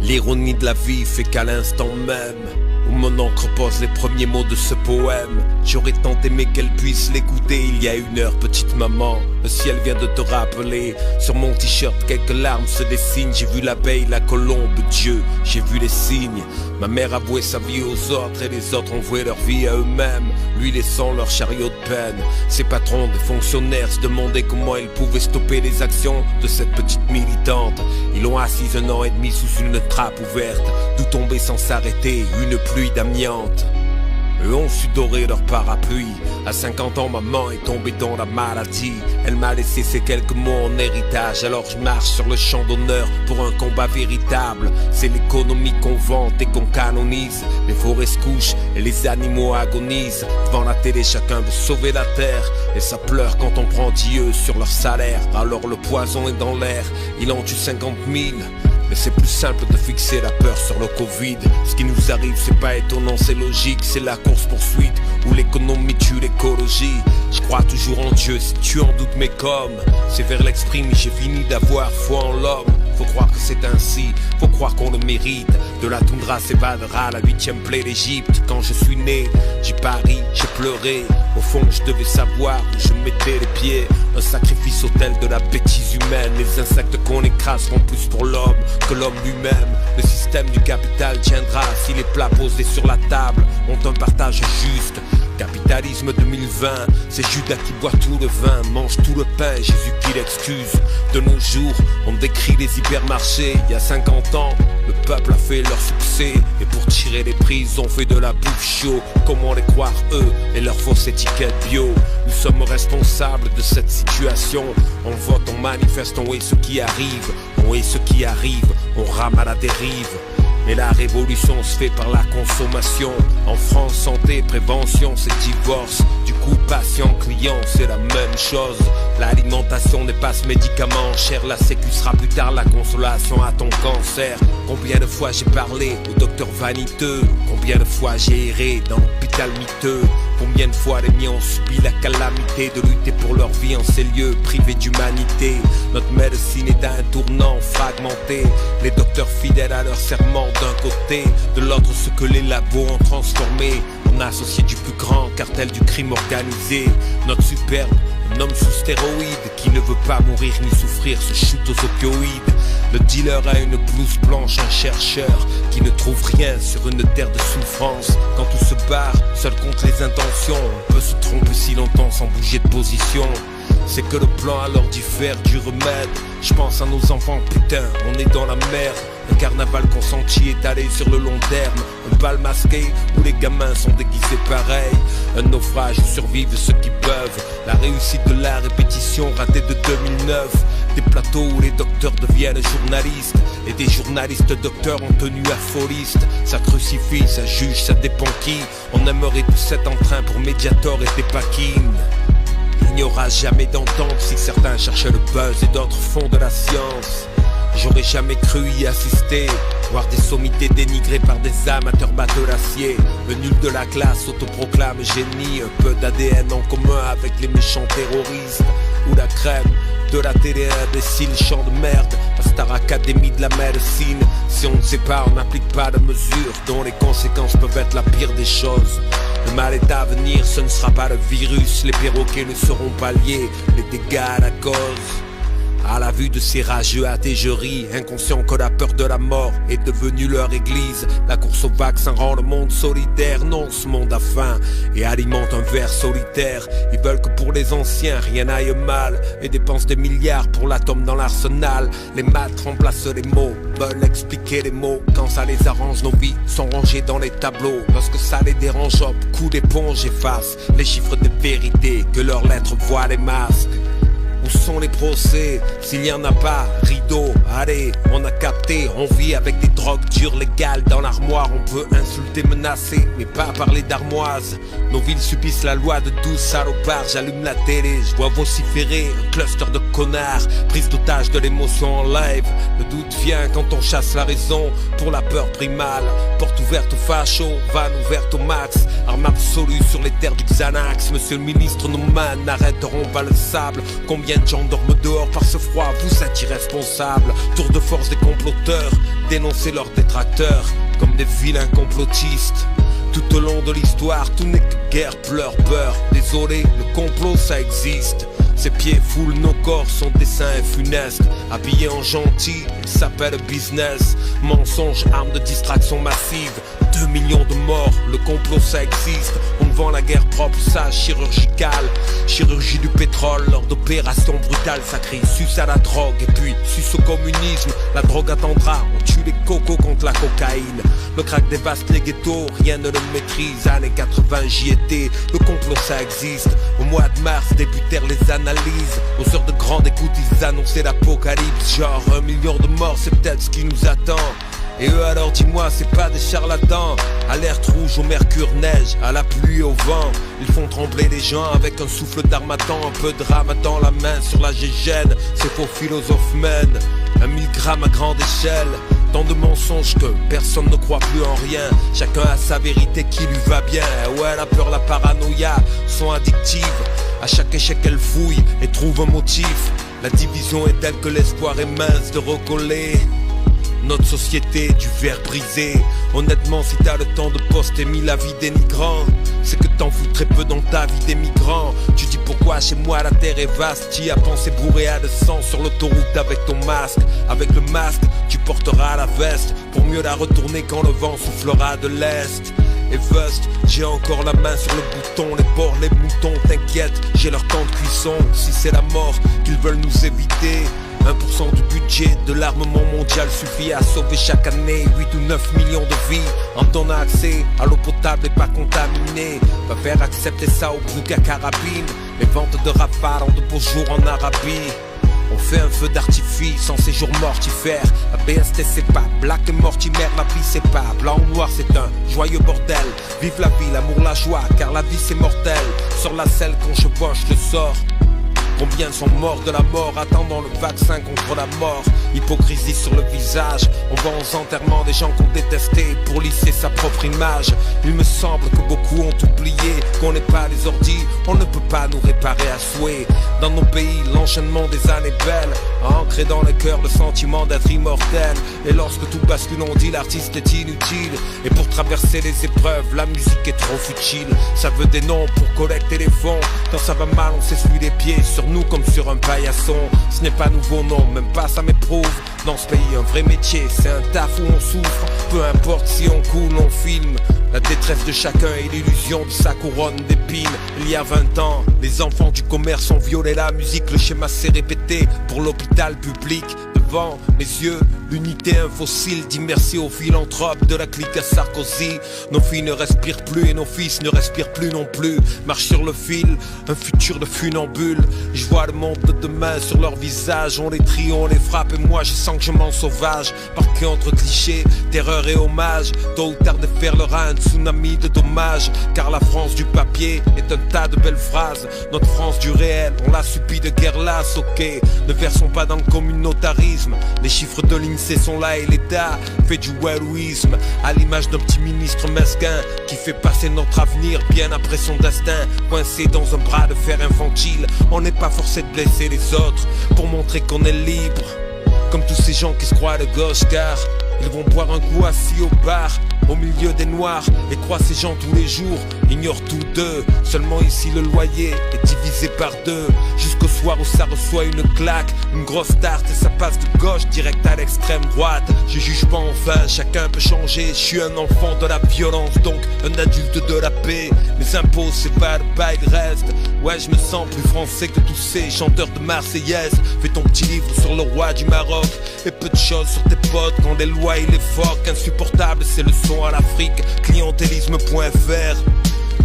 L'ironie de la vie fait qu'à l'instant même où mon encre pose les premiers mots de ce poème, j'aurais tant aimé qu'elle puisse l'écouter il y a 1 heure, petite maman. Le ciel vient de te rappeler. Sur mon t-shirt quelques larmes se dessinent. J'ai vu l'abeille, la colombe, Dieu, j'ai vu les signes. Ma mère a voué sa vie aux autres et les autres ont voué leur vie à eux-mêmes, lui laissant leur chariot de peine. Ses patrons, des fonctionnaires, se demandaient comment ils pouvaient stopper les actions de cette petite militante. Ils l'ont assise 1 an et demi sous une trappe ouverte, d'où tombait sans s'arrêter une pluie d'amiante. Eux ont su dorer leur parapluie. À 50 ans, maman est tombée dans la maladie. Elle m'a laissé ces quelques mots en héritage. Alors je marche sur le champ d'honneur pour un combat véritable. C'est l'économie qu'on vante et qu'on canonise. Les forêts se couchent et les animaux agonisent. Devant la télé, chacun veut sauver la terre. Et ça pleure quand on prend Dieu sur leur salaire. Alors le poison est dans l'air, il en tue 50 000. Mais c'est plus simple de fixer la peur sur le Covid. Ce qui nous arrive c'est pas étonnant, c'est logique. C'est la course-poursuite où l'économie tue l'écologie. Je crois toujours en Dieu si tu en doutes, mais comme c'est vers l'exprime, j'ai fini d'avoir foi en l'homme. Faut croire que c'est ainsi, faut croire qu'on le mérite. De la toundra s'évadera la 8e plaie d'Égypte. Quand je suis né, j'ai pari, j'ai pleuré. Au fond je devais savoir où je mettais les pieds. Un sacrifice autel de la bêtise humaine. Les insectes qu'on écrase font plus pour l'homme que l'homme lui-même. Le système du capital tiendra si les plats posés sur la table ont un partage juste. Capitalisme 2020, c'est Judas qui boit tout le vin, mange tout le pain, Jésus qui l'excuse. De nos jours, on décrit les hypermarchés. Il y a 50 ans, le peuple a fait leur succès. Et pour tirer les prix, ils ont fait de la bouffe chaud. Comment les croire eux et leur fausse étiquette bio? Nous sommes responsables de cette situation. On vote, on manifeste, on est ce qui arrive. On est ce qui arrive, on rame à la dérive. Et la révolution se fait par la consommation. En France, santé, prévention, c'est divorce. Du coup, patient, client, c'est la même chose. L'alimentation n'est pas ce médicament cher. La sécu sera plus tard la consolation à ton cancer. Combien de fois j'ai parlé au docteur vaniteux? Combien de fois j'ai erré dans l'hôpital miteux? Combien de fois les miens ont subi la calamité de lutter pour leur vie en ces lieux privés d'humanité? Notre médecine est à un tournant fragmenté. Les docteurs fidèles à leur serment d'un côté, de l'autre ce que les labos ont transformé en associé du plus grand cartel du crime organisé. Notre superbe, un homme sous stéroïdes qui ne veut pas mourir ni souffrir, se chute aux opioïdes. Le dealer a une blouse blanche, un chercheur qui ne trouve rien sur une terre de souffrance. Quand tout se barre, seul contre les intentions, on peut se tromper si longtemps sans bouger de position. C'est que le plan alors diffère du remède. Je pense à nos enfants, putain, on est dans la merde. Un carnaval consenti étalé sur le long terme. Un bal masqué où les gamins sont déguisés pareil. Un naufrage où survivent ceux qui peuvent. La réussite de la répétition ratée de 2009. Des plateaux où les docteurs deviennent journalistes. Et des journalistes docteurs en tenue affoliste. Ça crucifie, ça juge, ça dépend qui. On aimerait tous être en train pour Mediator et des paquines. Il n'y aura jamais d'entente si certains cherchent le buzz et d'autres font de la science. J'aurais jamais cru y assister, voir des sommités dénigrées par des amateurs batelaciers. Le nul de la classe autoproclame génie, un peu d'ADN en commun avec les méchants terroristes. Ou la crème de la télé imbécile, chant de merde, la Star Academy de la médecine. Si on ne sait pas, on n'applique pas de mesures dont les conséquences peuvent être la pire des choses. Le mal est à venir, ce ne sera pas le virus. Les perroquets ne seront pas liés, les dégâts à la cause. À la vue de ces rageux athées, je ris, inconscient que la peur de la mort est devenue leur église. La course au vaccin rend le monde solidaire. Non, ce monde a faim et alimente un ver solitaire. Ils veulent que pour les anciens rien n'aille mal et dépensent des milliards pour l'atome dans l'arsenal. Les maths remplacent les mots, veulent expliquer les mots. Quand ça les arrange, nos vies sont rangées dans les tableaux. Lorsque ça les dérange, hop, coup d'éponge efface les chiffres des vérités que leurs lettres voient les masques. Où sont les procès? S'il n'y en a pas, rideau, allez, on a capté. On vit avec des drogues dures légales dans l'armoire. On peut insulter, menacer, mais pas parler d'armoise. Nos villes subissent la loi de 12 salopards. J'allume la télé, je vois vociférer un cluster de connards. Prise d'otage de l'émotion en live. Le doute vient quand on chasse la raison pour la peur primale. Porte ouverte aux fachos, vanne ouverte au max. Arme absolue sur les terres du Xanax. Monsieur le ministre, nos mains n'arrêteront pas le sable. Combien Combien de gens dorment dehors par ce froid? Vous êtes irresponsables. Tour de force des comploteurs, dénoncer leurs détracteurs comme des vilains complotistes. Tout au long de l'histoire, tout n'est que guerre, pleurs, peur. Désolé, le complot ça existe. Ses pieds foulent nos corps, son dessin est funeste. Habillé en gentil, il s'appelle business. Mensonge, arme de distraction massive. 2 millions de morts, le complot ça existe. On vend la guerre propre, ça chirurgicale. Chirurgie du pétrole, lors d'opérations brutales. Ça crie sus à la drogue et puis sus au communisme. La drogue attendra, on tue les cocos contre la cocaïne. Le crack dévaste les ghettos, rien ne le maîtrise. Années 80 j'y étais, le complot ça existe. Au mois de mars débutèrent les analyses. Aux heures de grande écoute ils annonçaient l'apocalypse. Genre 1 million de morts, c'est peut-être ce qui nous attend. Et eux alors dis-moi, c'est pas des charlatans. Alerte rouge au mercure, neige, à la pluie, au vent. Ils font trembler les gens avec un souffle d'armatan. Un peu de ramadan, la main sur la gégène. Ces faux philosophes mènent 1000 grammes à grande échelle. Tant de mensonges que personne ne croit plus en rien. Chacun a sa vérité qui lui va bien. Ouais, la peur, la paranoïa sont addictives. À chaque échec elle fouille et trouve un motif. La division est telle que l'espoir est mince de recoller. Notre société du verre brisé. Honnêtement si t'as le temps de poster 1000 avis dénigrants, c'est que t'en fous très peu dans ta vie des migrants. Tu dis pourquoi chez moi la terre est vaste. T'y as pensé bourré à de sang sur l'autoroute avec ton masque. Avec le masque tu porteras la veste pour mieux la retourner quand le vent soufflera de l'est. Et Vust, j'ai encore la main sur le bouton. Les porcs, les moutons, t'inquiète, j'ai leur temps de cuisson. Si c'est la mort qu'ils veulent nous éviter, 1% du budget de l'armement mondial suffit à sauver chaque année 8 ou 9 millions de vies en donnant accès à l'eau potable et pas contaminée. Va faire accepter ça au bouc à carabine. Les ventes de rafales en de beaux jours en Arabie. On fait un feu d'artifice en séjour mortifère. La BST c'est pas Black et Mortimer, la vie c'est pas blanc ou noir, c'est un joyeux bordel. Vive la vie, l'amour, la joie, car la vie c'est mortel. Sors la selle quand je poche le sort. Combien sont morts de la mort, attendant le vaccin contre la mort. Hypocrisie sur le visage, on va aux enterrements des gens qu'on détestait pour lisser sa propre image. Il me semble que beaucoup ont oublié qu'on n'est pas des ordis, on ne peut pas nous réparer à souhait. Dans nos pays, l'enchaînement des années belles a ancré dans le cœur le sentiment d'être immortel. Et lorsque tout bascule on dit l'artiste est inutile. Et pour traverser les épreuves, la musique est trop futile. Ça veut des noms pour collecter les fonds. Quand ça va mal on s'essuie les pieds sur nous comme sur un paillasson. Ce n'est pas nouveau non, même pas ça m'éprouve. Dans ce pays un vrai métier, c'est un taf où on souffre. Peu importe si on coule, on filme. La détresse de chacun et l'illusion de sa couronne d'épines. Il y a 20 ans, les enfants du commerce ont violé la musique. Le schéma s'est répété pour l'hôpital public. Devant mes yeux, l'unité un fossile. Dit merci aux philanthropes de la clique à Sarkozy. Nos filles ne respirent plus et nos fils ne respirent plus non plus. Marche sur le fil, un futur de funambule. Je vois le monde de demain sur leur visage. On les trie, on les frappe et moi je sens que je m'en sauvage. Parqué entre clichés, terreur et hommage. Tôt ou tard déferlera un tsunami de dommages. Car la France du papier est un tas de belles phrases. Notre France du réel, on l'a subi de guerre lasse, ok. Ne versons pas dans le communautarisme. Les chiffres de l'INSEE sont là et l'État fait du wellouisme. À l'image d'un petit ministre mesquin qui fait passer notre avenir bien après son destin. Coincé dans un bras de fer infantile, on n'est pas forcé de blesser les autres pour montrer qu'on est libre. Comme tous ces gens qui se croient de gauche car ils vont boire un coup assis au bar au milieu des noirs et croient ces gens tous les jours. Ignorent tous deux, seulement ici le loyer est divisé par deux. Jusqu'au soir où ça reçoit une claque, une grosse tarte et ça passe de gauche direct à l'extrême droite. Je juge pas enfin, chacun peut changer. Je suis un enfant de la violence, donc un adulte de la paix. Mes impôts c'est pas le bail de reste. Ouais je me sens plus français que tous ces chanteurs de Marseillaise. Fais ton petit livre sur le roi du Maroc et peu de choses sur tes potes quand les lois il est fort. Insupportable c'est le son à l'Afrique, clientélisme.fr.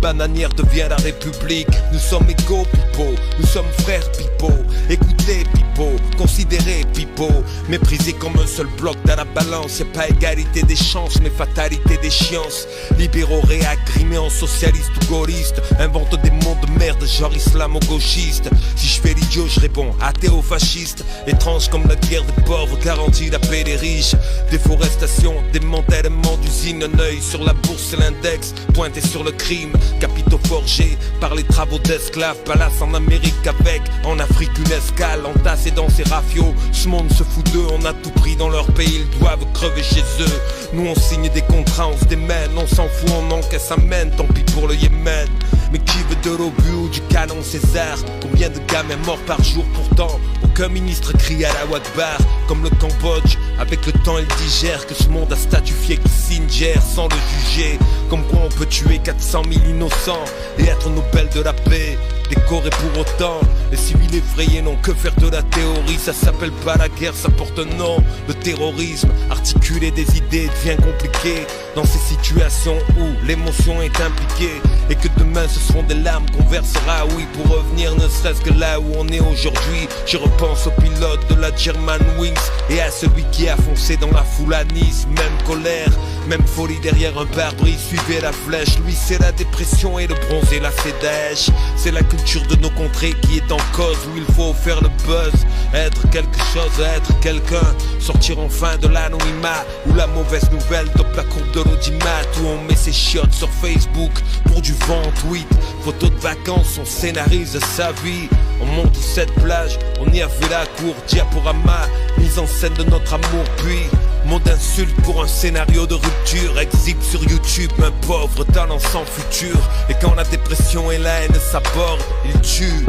Bananière devient la République. Nous sommes égaux, pipo. Nous sommes frères, pipo. Écoutez, pipo. Considérez, pipo. Méprisés comme un seul bloc dans la balance. Y'a pas égalité des chances, mais fatalité des chiances. Libéraux réac, grimés en socialistes ou gaullistes. Inventent des mots de merde, genre islamo-gauchiste. Si je fais l'idiot, je réponds athéo-fasciste. Étrange comme la guerre des pauvres garantit la paix des riches. Déforestation, démantèlement d'usines. Un œil sur la bourse et l'index, pointé sur le crime. Capitaux forgés par les travaux d'esclaves, palace en en Amérique avec, en Afrique une escale, entassés dans ces rafios. Ce monde se fout d'eux, on a tout pris dans leur pays, ils doivent crever chez eux. Nous on signe des contrats, on se démène, on s'en fout, on encaisse amène, tant pis pour le Yémen. Mais qui veut de l'obus ou du canon César? Combien de gamins morts par jour pourtant? Aucun ministre crie à la Wakbar. Comme le Cambodge, avec le temps il digère que ce monde a statufié qui signe sans le juger. Comme quoi on peut tuer 400 000 innocents et être Nobel de la paix, décoré pour autant. Les civils effrayés n'ont que faire de la théorie. Ça s'appelle pas la guerre, ça porte un nom, le terrorisme. Articuler des idées devient compliqué dans ces situations où l'émotion est impliquée. Et que demain ce seront des larmes qu'on versera, oui, pour revenir ne serait-ce que là où on est aujourd'hui. Je repense au pilote de la Germanwings et à celui qui a foncé dans la foule à Nice. Même colère, même folie derrière un pare-brise, suivez la flèche. Lui c'est la dépression et le bronze et la fédèche. C'est la culture de nos contrées qui est en cause, où il faut faire le buzz, être quelque chose, être quelqu'un, sortir enfin de l'anonymat, où la mauvaise nouvelle top la courbe de l'audimat, où on met ses chiottes sur Facebook pour du vent tweet, photos de vacances, on scénarise sa vie. On monte cette plage, on y a fait la cour, diaporama, mise en scène de notre amour, puis mot d'insulte pour un scénario de rupture. Exhibe sur YouTube un pauvre talent sans futur. Et quand la dépression et la haine s'abordent, il tue.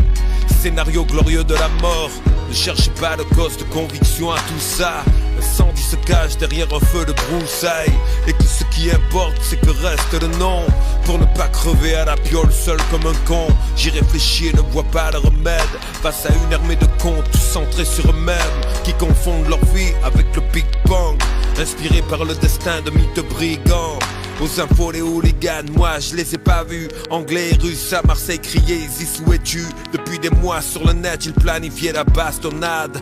Scénario glorieux de la mort. Ne cherchez pas de cause de conviction à tout ça. L'incendie se cache derrière un feu de broussailles. Et que ce qui importe c'est que reste le nom. Pour ne pas crever à la piole seul comme un con. J'y réfléchis et ne vois pas de remède face à une armée de cons tous centrés sur eux-mêmes, qui confondent leur vie avec le Big Bang, inspirés par le destin de mythes brigands. Aux infos les hooligans, moi je les ai pas vus. Anglais et russes à Marseille criaient, Isis où es-tu? Depuis des mois sur le net ils planifiaient la bastonnade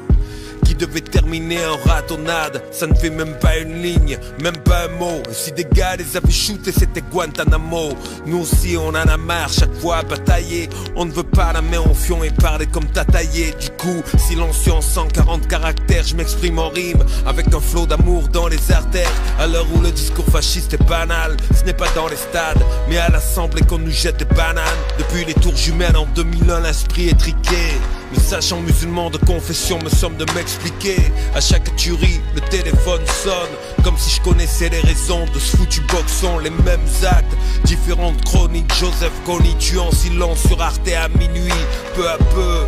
qui devait terminer en ratonnade. Ça ne fait même pas une ligne, même pas un mot. Et si des gars les avaient shootés c'était Guantanamo. Nous aussi on en a marre chaque fois à batailler. On ne veut pas la main en fion et parler comme t'as taillé. Du coup silencieux en 140 caractères, je m'exprime en rime avec un flot d'amour dans les artères. À l'heure où le discours fasciste est banal, ce n'est pas dans les stades mais à l'assemblée qu'on nous jette des bananes. Depuis les tours jumelles en 2001 l'esprit est triqué. Mais sachant musulman de confession me somme de m'expliquer. À chaque tuerie, le téléphone sonne comme si je connaissais les raisons de ce foutu boxon. Les mêmes actes, différentes chroniques. Joseph Kony tue en silence sur Arte à minuit. Peu à peu,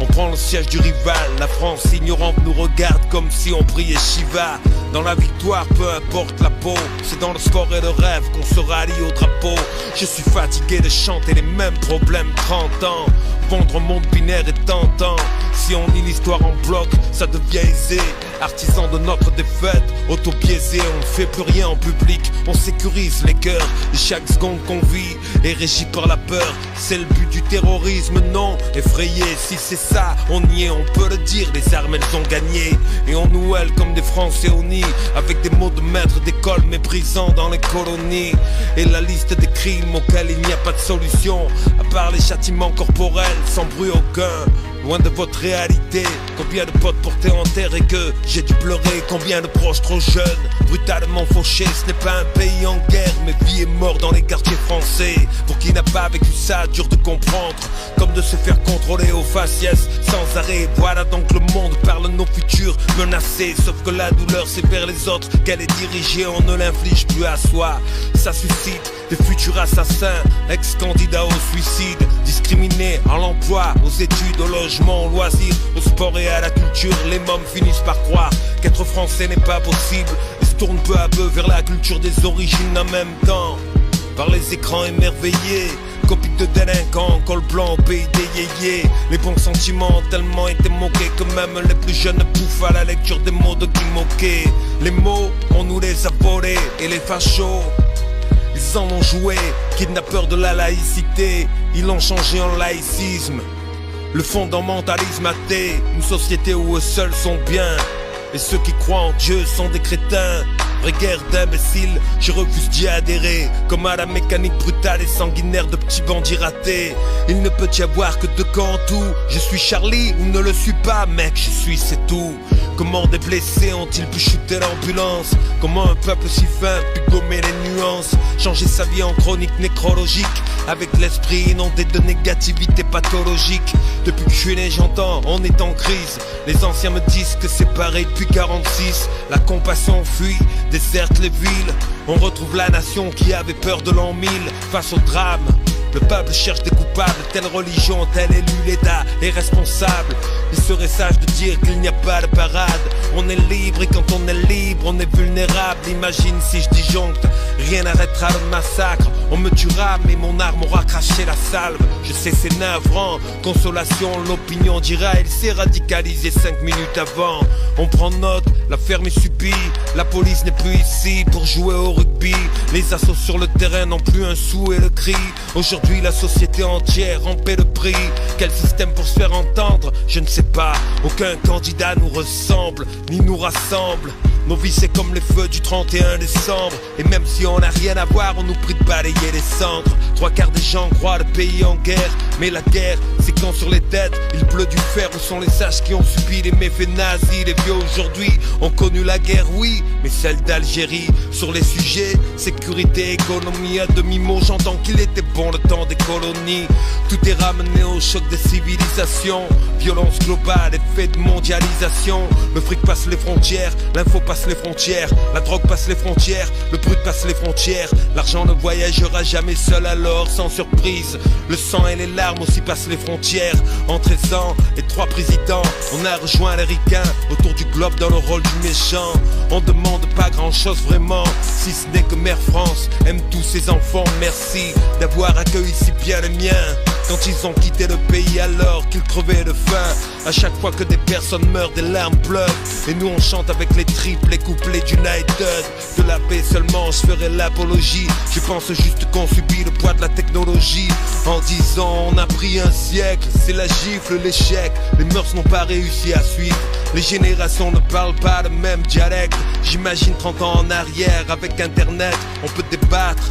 on prend le siège du rival. La France ignorante nous regarde comme si on priait Shiva. Dans la victoire, peu importe la peau, c'est dans le sport et le rêve qu'on se rallie au drapeau. Je suis fatigué de chanter les mêmes problèmes 30 ans. Vendre un monde binaire est tentant. Si on lit l'histoire en bloc, ça devient aisé. Artisan de notre défaite, auto-biaisé. On ne fait plus rien en public, on sécurise les cœurs. Et chaque seconde qu'on vit est régi par la peur. C'est le but du terrorisme, non? Effrayé, si c'est ça, on y est, on peut le dire. Les armes elles ont gagné et on nous hèle comme des Français au nid, avec des mots de maître d'école méprisants dans les colonies. Et la liste des crimes auxquels il n'y a pas de solution, à part les châtiments corporels sans bruit aucun. Loin de votre réalité, combien de potes portés en terre et que j'ai dû pleurer. Combien de proches trop jeunes, brutalement fauchés. Ce n'est pas un pays en guerre, mais vie et mort dans les quartiers français. Pour qui n'a pas vécu ça, dur de comprendre. Comme de se faire contrôler au faciès sans arrêt. Voilà donc le monde par nos futurs menacés. Sauf que la douleur c'est vers les autres qu'elle est dirigée. On ne l'inflige plus à soi. Ça suscite des futurs assassins, ex-candidats au suicide, discriminés à l'emploi, aux études, au logement, au loisir, au sport et à la culture. Les mômes finissent par croire qu'être français n'est pas possible et se tournent peu à peu vers la culture des origines en même temps. Par les écrans émerveillés, copies de délinquants, col blanc au pays des yéyés. Les bons sentiments ont tellement été moqués que même les plus jeunes bouffent à la lecture des mots de qui moquer. Les mots, on nous les a volés et les fachos, ils en ont joué, kidnappeurs de la laïcité, ils l'ont changé en laïcisme. Le fondamentalisme athée, une société où eux seuls sont bien, et ceux qui croient en Dieu sont des crétins. Vraie guerre d'imbéciles, je refuse d'y adhérer. Comme à la mécanique brutale et sanguinaire de petits bandits ratés. Il ne peut y avoir que deux camps en tout. Je suis Charlie ou ne le suis pas, mec, je suis, c'est tout. Comment des blessés ont-ils pu chuter l'ambulance? Comment un peuple si fin pu gommer les nuances? Changer sa vie en chronique nécrologique, avec l'esprit inondé de négativité pathologique. Depuis que je suis né j'entends, on est en crise. Les anciens me disent que c'est pareil depuis 46. La compassion fuit, déserte les villes. On retrouve la nation qui avait peur de l'an 1000 face au drame. Le peuple cherche des coupables, telle religion, tel élu, l'État est responsable. Il serait sage de dire qu'il n'y a pas de parade. On est libre et quand on est libre, on est vulnérable. Imagine si je disjoncte, rien n'arrêtera le massacre. On me tuera mais mon arme aura craché la salve. Je sais c'est navrant, consolation, l'opinion dira il s'est radicalisé 5 minutes avant. On prend note, l'affaire m'est subie. La police n'est plus ici pour jouer au rugby. Les assauts sur le terrain n'ont plus un sou et le cri. Aujourd'hui la société entière en paie le prix. Quel système pour se faire entendre? Je ne sais pas. Aucun candidat nous ressemble, ni nous rassemble. Nos vies c'est comme les feux du 31 décembre. Et même si on n'a rien à voir, on nous prie de balayer les cendres. 3/4 des gens croient le pays en guerre. Mais la guerre, c'est quand sur les têtes il pleut du fer. Où sont les sages qui ont subi les méfaits nazis? Les vieux aujourd'hui ont connu la guerre, oui, mais celle d'Algérie. Sur les sujets, sécurité, économie, à demi-mot j'entends qu'il était bon le temps des colonies. Tout est ramené au choc des civilisations. Violence globale, effet de mondialisation. Le fric passe les frontières, l'info passe les frontières. La drogue passe les frontières, le brut passe les frontières. L'argent ne voyagera jamais seul alors, sans surprise. Le sang et les larmes aussi passent les frontières. En 13 ans et 3 présidents, on a rejoint les ricains autour du globe dans le rôle du méchant. On demande pas grand chose vraiment, si ce n'est que Mère France aime tous ses enfants. Merci d'avoir accueilli si bien les miens quand ils ont quitté le pays alors qu'ils crevaient de faim. À chaque fois que des personnes meurent, des larmes pleurent. Et nous on chante avec les triples, les couplets d'United. De la paix seulement je ferai l'apologie. Je pense juste qu'on subit le poids de la technologie. En 10 ans on a pris un siècle. C'est la gifle, l'échec. Les mœurs n'ont pas réussi à suivre. Les générations ne parlent pas le même dialecte. J'imagine 30 ans en arrière avec internet on peut débattre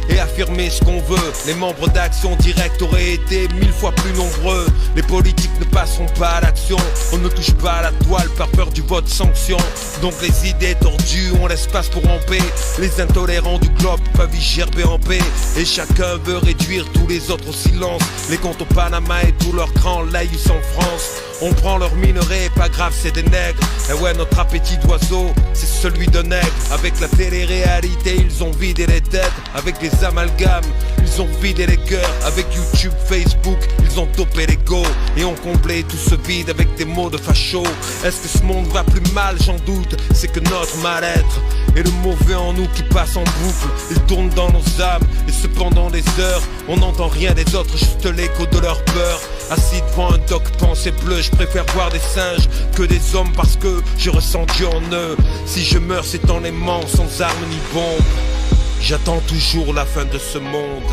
et affirmer ce qu'on veut. Les membres d'Action Directe auraient été 1000 fois plus nombreux. Les politiques ne passeront pas à l'action. On ne touche pas à la toile par peur du vote sanction. Donc les idées tordues, on laisse place pour en paix. Les intolérants du globe peuvent y gerber en paix. Et chacun veut réduire tous les autres au silence. Les comptes au Panama et tous leurs grands laïus en France. On prend leurs minerais, pas grave c'est des nègres. Et ouais notre appétit d'oiseau, c'est celui de nègre. Avec la télé-réalité ils ont vidé les têtes. Avec des amalgames, ils ont vidé les cœurs. Avec YouTube, Facebook, ils ont dopé l'ego. Et on comblé tout ce vide avec des mots de facho. Est-ce que ce monde va plus mal? J'en doute, c'est que notre mal-être et le mauvais en nous qui passe en boucle. Il tourne dans nos âmes et cependant des heures on n'entend rien des autres, juste l'écho de leur peur. Assis devant un doc pensée bleue, je préfère voir des singes que des hommes parce que je ressens Dieu en eux. Si je meurs c'est en aimant, sans armes ni bombes. J'attends toujours la fin de ce monde.